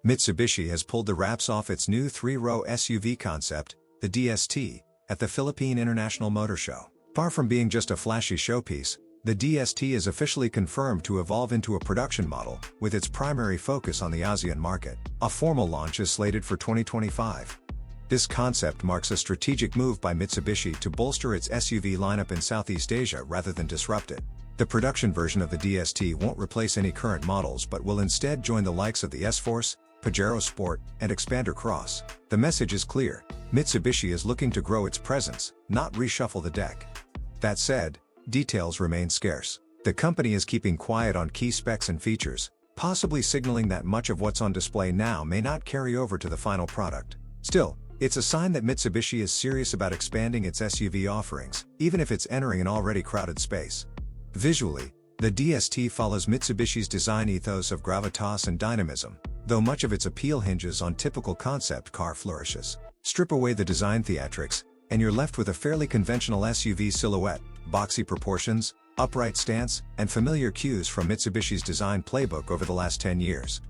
Mitsubishi has pulled the wraps off its new three-row SUV concept, the DST, at the Philippine International Motor Show. Far from being just a flashy showpiece, the DST is officially confirmed to evolve into a production model, with its primary focus on the ASEAN market. A formal launch is slated for 2025. This concept marks a strategic move by Mitsubishi to bolster its SUV lineup in Southeast Asia rather than disrupt it. The production version of the DST won't replace any current models but will instead join the likes of the S-Force, Pajero Sport, and Xpander Cross. The message is clear: Mitsubishi is looking to grow its presence, not reshuffle the deck. That said, details remain scarce. The company is keeping quiet on key specs and features, possibly signaling that much of what's on display now may not carry over to the final product. Still, it's a sign that Mitsubishi is serious about expanding its SUV offerings, even if it's entering an already crowded space. Visually, the DST follows Mitsubishi's design ethos of gravitas and dynamism, though much of its appeal hinges on typical concept car flourishes. Strip away the design theatrics, and you're left with a fairly conventional SUV silhouette, boxy proportions, upright stance, and familiar cues from Mitsubishi's design playbook over the last 10 years.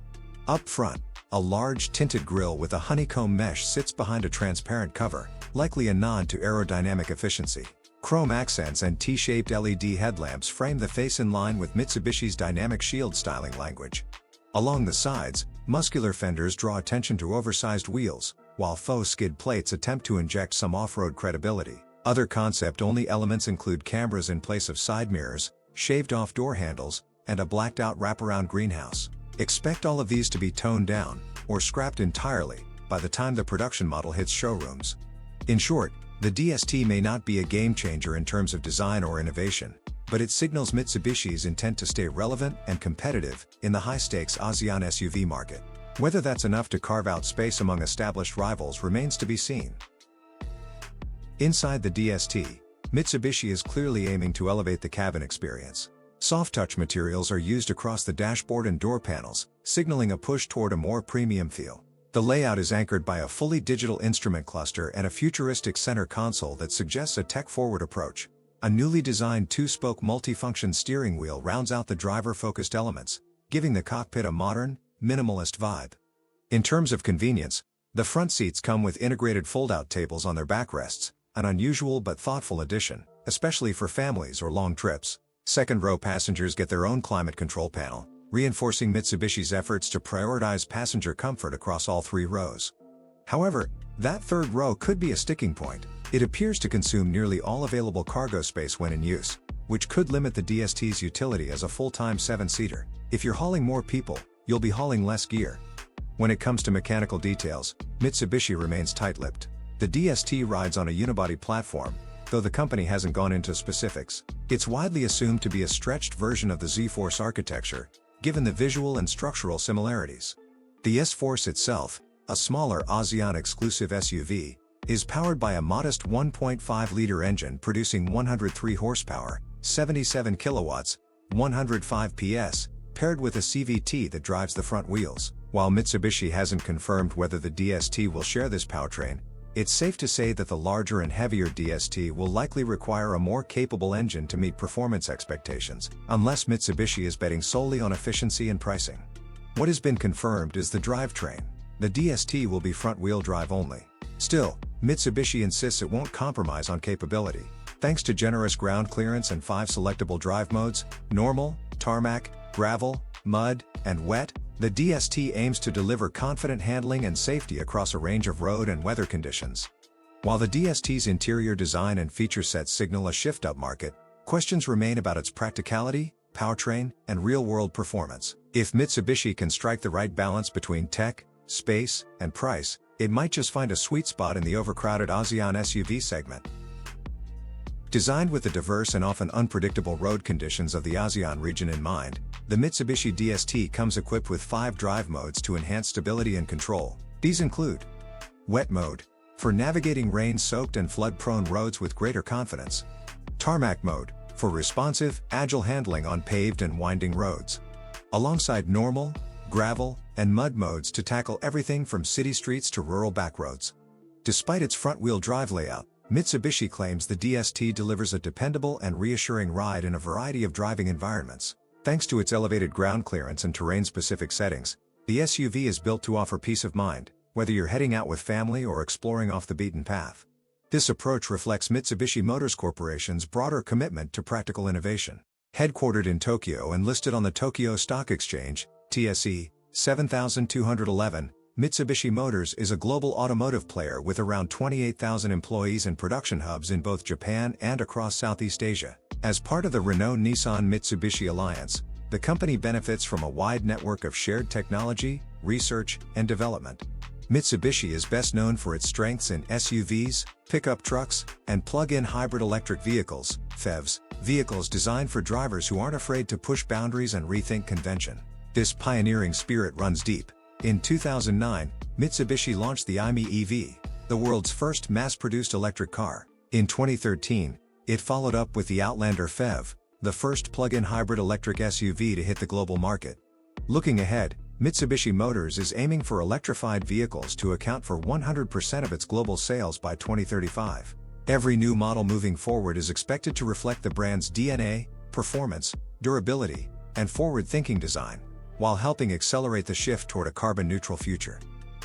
Up front, a large tinted grille with a honeycomb mesh sits behind a transparent cover, likely a nod to aerodynamic efficiency. Chrome accents and T-shaped LED headlamps frame the face in line with Mitsubishi's dynamic shield styling language. Along the sides, muscular fenders draw attention to oversized wheels, while faux skid plates attempt to inject some off-road credibility. Other concept-only elements include cameras in place of side mirrors, shaved-off door handles, and a blacked-out wraparound greenhouse. Expect all of these to be toned down, or scrapped entirely, by the time the production model hits showrooms. In short, the DST may not be a game-changer in terms of design or innovation, but it signals Mitsubishi's intent to stay relevant and competitive in the high-stakes ASEAN SUV market. Whether that's enough to carve out space among established rivals remains to be seen. Inside the DST, Mitsubishi is clearly aiming to elevate the cabin experience. Soft-touch materials are used across the dashboard and door panels, signaling a push toward a more premium feel. The layout is anchored by a fully digital instrument cluster and a futuristic center console that suggests a tech-forward approach. A newly designed two-spoke multifunction steering wheel rounds out the driver-focused elements, giving the cockpit a modern, minimalist vibe. In terms of convenience, the front seats come with integrated fold-out tables on their backrests, an unusual but thoughtful addition, especially for families or long trips. Second-row passengers get their own climate control panel, reinforcing Mitsubishi's efforts to prioritize passenger comfort across all three rows. However, that third row could be a sticking point. It appears to consume nearly all available cargo space when in use, which could limit the DST's utility as a full-time 7-seater. If you're hauling more people, you'll be hauling less gear. When it comes to mechanical details, Mitsubishi remains tight-lipped. The DST rides on a unibody platform, though the company hasn't gone into specifics. It's widely assumed to be a stretched version of the Z-Force architecture, given the visual and structural similarities. The S-Force itself, a smaller ASEAN-exclusive SUV, is powered by a modest 1.5-liter engine producing 103 horsepower, 77 kilowatts, 105 PS, paired with a CVT that drives the front wheels. While Mitsubishi hasn't confirmed whether the DST will share this powertrain, it's safe to say that the larger and heavier DST will likely require a more capable engine to meet performance expectations, unless Mitsubishi is betting solely on efficiency and pricing. What has been confirmed is the drivetrain. The DST will be front-wheel drive only. Still, Mitsubishi insists it won't compromise on capability. Thanks to generous ground clearance and 5 selectable drive modes, normal, tarmac, gravel, mud, and wet, the DST aims to deliver confident handling and safety across a range of road and weather conditions. While the DST's interior design and feature sets signal a shift upmarket, questions remain about its practicality, powertrain, and real-world performance. If Mitsubishi can strike the right balance between tech, space, and price, it might just find a sweet spot in the overcrowded ASEAN SUV segment. Designed with the diverse and often unpredictable road conditions of the ASEAN region in mind, the Mitsubishi DST comes equipped with 5 drive modes to enhance stability and control. These include Wet Mode, for navigating rain-soaked and flood-prone roads with greater confidence. Tarmac Mode, for responsive, agile handling on paved and winding roads. Alongside Normal, Gravel, and Mud modes to tackle everything from city streets to rural backroads. Despite its front-wheel drive layout, Mitsubishi claims the DST delivers a dependable and reassuring ride in a variety of driving environments. Thanks to its elevated ground clearance and terrain-specific settings, The SUV is built to offer peace of mind, whether you're heading out with family or exploring off the beaten path. This approach reflects Mitsubishi Motors Corporation's broader commitment to practical innovation. Headquartered in Tokyo and listed on the Tokyo Stock Exchange, TSE 7211, Mitsubishi Motors is a global automotive player with around 28,000 employees and production hubs in both Japan and across Southeast Asia. As part of the Renault-Nissan-Mitsubishi alliance, the company benefits from a wide network of shared technology, research, and development. Mitsubishi is best known for its strengths in SUVs, pickup trucks, and plug-in hybrid electric vehicles, FEVs, vehicles designed for drivers who aren't afraid to push boundaries and rethink convention. This pioneering spirit runs deep. In 2009, Mitsubishi launched the i-ME EV, the world's first mass-produced electric car. In 2013, it followed up with the Outlander FEV, the first plug-in hybrid electric SUV to hit the global market. Looking ahead, Mitsubishi Motors is aiming for electrified vehicles to account for 100% of its global sales by 2035. Every new model moving forward is expected to reflect the brand's DNA, performance, durability, and forward-thinking design, while helping accelerate the shift toward a carbon-neutral future.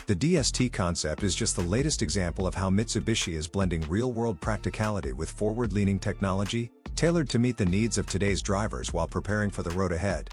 The DST concept is just the latest example of how Mitsubishi is blending real-world practicality with forward-leaning technology, tailored to meet the needs of today's drivers while preparing for the road ahead.